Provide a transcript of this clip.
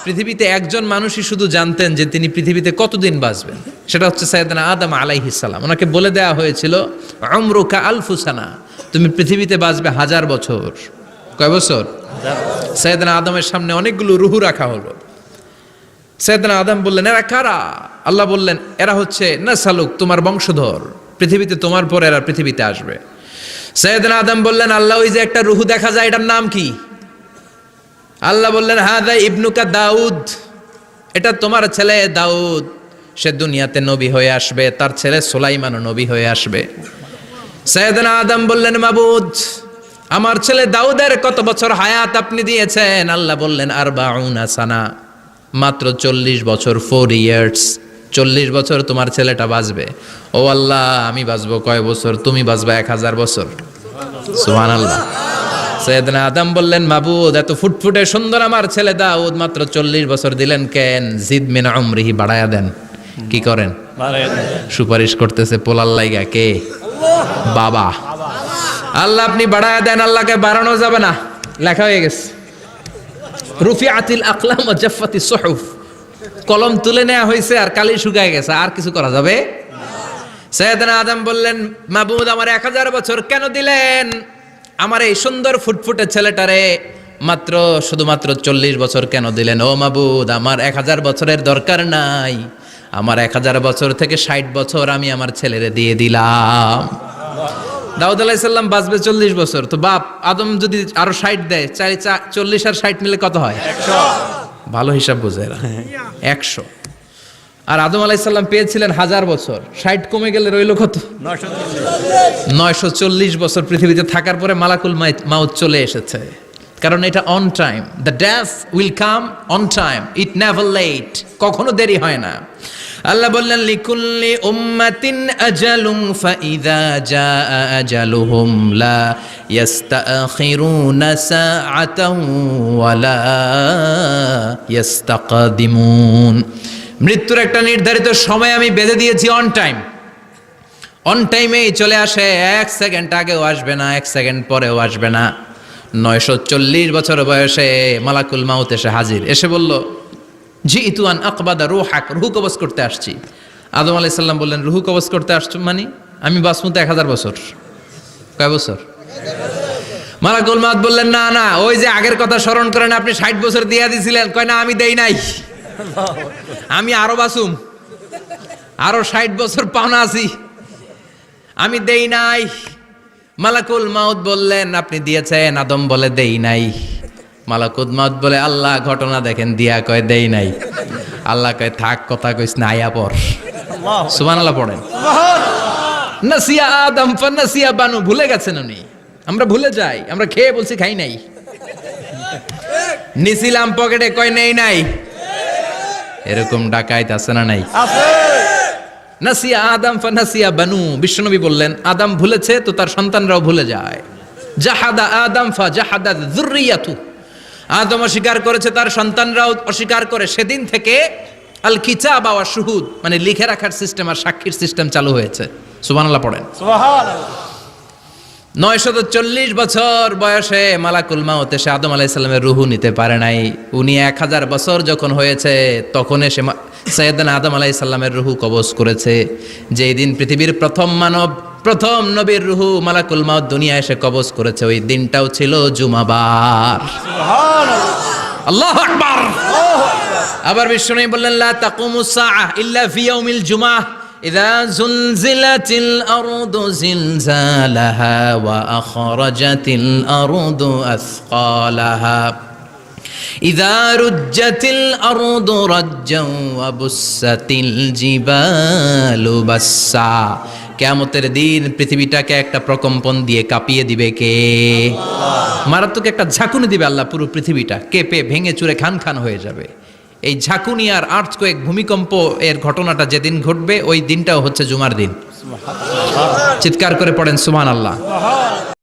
পৃথিবীতে একজন মানুষই শুধু জানতেন যে তিনি পৃথিবীতে কতদিন বাঁচবেন, সেটা হচ্ছে সাইয়েদনা আদম আলাইহিস সালাম। ওনাকে বলে দেওয়া হয়েছিল উমরুকা আলফু সানা, তুমি পৃথিবীতে বাঁচবে 1000 বছর। কয় বছর? সাইয়েদনা আদমের সামনে অনেকগুলো রুহু রাখা হলো। সাইয়েদনা আদম বললেন, এরা কারা? আল্লাহ বললেন, এরা হচ্ছে নাসালুক, তোমার বংশধর, পৃথিবীতে তোমার পর এরা পৃথিবীতে আসবে। সাইয়েদনা আদম বললেন, আল্লাহ ওই যে একটা রুহু দেখা যায়, এটার নাম কি? আল্লাহ বললেন, হাদা ইবনুকা দাউদ, এটা তোমার ছেলে দাউদ, সে দুনিয়াতে নবী হয়ে আসবে, তার ছেলে সুলাইমানও নবী হয়ে আসবে। সাইয়েদনা আদম বললেন, মাবুদ, আমার ছেলে দাউদের কত বছর হায়াত আপনি দিয়েছেন? আল্লাহ বললেন, 40 সানা, মাত্র 40 বছর, 4 ইয়ার্স, 40 বছর তোমার ছেলেটা বাঁচবে। ও আল্লাহ, আমি বাঁচবো কয় বছর? তুমি বাঁচবা 1000 বছর। সুবহানাল্লাহ। সাইয়েদনা আদম বললেন, মাবুদ, এত ফুটফুটে সুন্দর আমার ছেলে দাউদ, মাত্র 40 বছর দিলেন কেন? জিদ মিন উমরিহি, বাড়ায়া দেন। কি করেন? সুপারিশ করতেছে পোলার লাইগা। কে? বাবা। আল্লাহ আপনি বাড়ায়া দেন। আল্লাহকে বাড়ানো যাবে না, লেখা হয়ে গেছে। রুফিআতিল আকলাম ওয়া জাফফাতিস সুহুফ, কলম তুলে নেওয়া হয়েছে আর কালি শুকায় গেছে, আর কিছু করা যাবে? সাইয়েদনা আদম বললেন, মাবুদ, আমার 1000 বছর কেন দিলেন? আমার এই সুন্দর ফুটফুটে ছেলেটারে মাত্র শুধুমাত্র 40 বছর কেন দিলেন? ও মাবুদ, আমার 1000 বছরের দরকার নাই, আমার 1000 বছর থেকে 60 বছর আমি আমার ছেলেরে দিয়ে দিলাম। দাউদ আলাইহিস সালাম বাঁচবে 40 বছর, তো বাপ আদম যদি আরো 60 দেয়, 40 আর 60 মিলে কত হয়? 100। ভালো হিসাব বোঝে এরা, 100। আর আদম আলাইহিস সালাম পেয়েছিলেন 1000 বছর, 60 কমে গেলে রইল কত? 940 বছর পৃথিবীতে থাকার পরে মালাকুল মাউত চলে এসেছে। কারণ এটা on time, the death will come on time, it never late, কখনো দেরি হয় না। আল্লাহ বললেন, লিকুল্লি উম্মাতিন আজালুন ফাইযা জাআ আজালুহুম লা ইস্তাখিরুনা সাআতান ওয়ালা ইস্তাকদিমুন। মৃত্যুর একটা নির্ধারিত সময় আমি বেঁধে দিয়েছি, অন টাইম, অন টাইমেই চলে আসে, 1 সেকেন্ড আগেও আসবে না, 1 সেকেন্ড পরেও আসবে না। 940 বছর বয়সে মালাকুল মাউত এসে হাজির, এসে বলল, জিইতু আন আকবাদা রূহাক, রূহ কবজ করতে আসছি। আদম আলাইহিস সালাম বললেন, রূহ কবজ করতে আসছো মানে? আমি বাঁচবো তো 1000 বছর। কয় বছর? মালাকুল মাউত বললেন, না না, ওই যে আগের কথা স্মরণ করেন, আপনি 60 বছর দিয়ে দিয়েছিলেন। কয় না, আমি দেই নাই, আমি আরো বাঁচুম, আরো 60 বছর পাওনা আছি, আমি দেই নাই। মালাকুল মাউত বললেন, আপনি দিয়েছেন? আদম বলে, দেই নাই। মালাকুল মাউত বলে, আল্লাহ ঘটনা দেখেন, দিয়া কয় দেই নাই। আল্লাহ কয়, থাক, কথা কইস না, আয়া পর। সুবহানাল্লাহ পড়েন। নাসিয়া আদম ফানাসিয়া বানু, ভুলে গেছেন উনি। আমরা ভুলে যাই, আমরা খেয়ে বলছি খাই নাই, নিছিলাম পকেটে, কয় নেই নাই। এরকম ডাকাইত আছে না নাই? নাসিয়া আদম ফানাসিয়া বানু, বিশ্বনবী বললেন, আদম ভুলেছে তো তার সন্তানরাও ভুলে যায়। জাহাদা আদম ফা জাহাদা যুররিয়াতু, আদম অস্বীকার করেছে, তার সন্তানরাও অস্বীকার করে। সেদিন থেকে আল কিতাব ওয়া শুহুদ, মানে লিখে রাখার সিস্টেম আর সাক্ষীর সিস্টেম চালু হয়েছে। সুবহানাল্লাহ পড়েন। সুবহানাল্লাহ। 940 বছর বয়সে মালাকুল মাউত এসে আদম আলাইহিস সালামের রূহ নিতে পারে নাই। উনি 1000 বছর যখন হয়েছে তখন এসে সাইয়েদনা আদম আলাইহিস সালামের রূহ কবজ করেছে। যেই দিন পৃথিবীর প্রথম মানব, প্রথম নবীর রূহ মালাকুল মাউত দুনিয়া এসে কবজ করেছে, ওই দিনটাও ছিল জুমাবার। সুবহানাল্লাহ। আল্লাহু আকবার। আবার বিশ্বনবী বললেন, লা তাকুমুস সাআহ ইল্লা ফি ইয়াউমিল জুমআহ ইযা যুলজিলাতিল আরদু জিলজালাহা ওয়া আখরাজাতিল আরদু আসকালাহা ইযা রুজ্জাতিল আরদু রাজ্জান ওয়া বুসাতিল জিবালু বাসসা। কিয়ামতের দিন পৃথিবীটাকে একটা প্রকম্পন দিয়ে কাঁপিয়ে দিবে কে? আল্লাহ। মারাত্মক একটা ঝাঁকুনি দিবে আল্লাহ, পুরো পৃথিবীটা কেঁপে ভেঙে চুরে খান খান হয়ে যাবে। এই ঝাঁকুনি আর আর্থকোয়েক, ভূমিকম্প এর ঘটনাটা যেদিন ঘটবে ওই দিনটাও হচ্ছে জুমার দিন। চিৎকার করে পড়েন সুবহানাল্লাহ।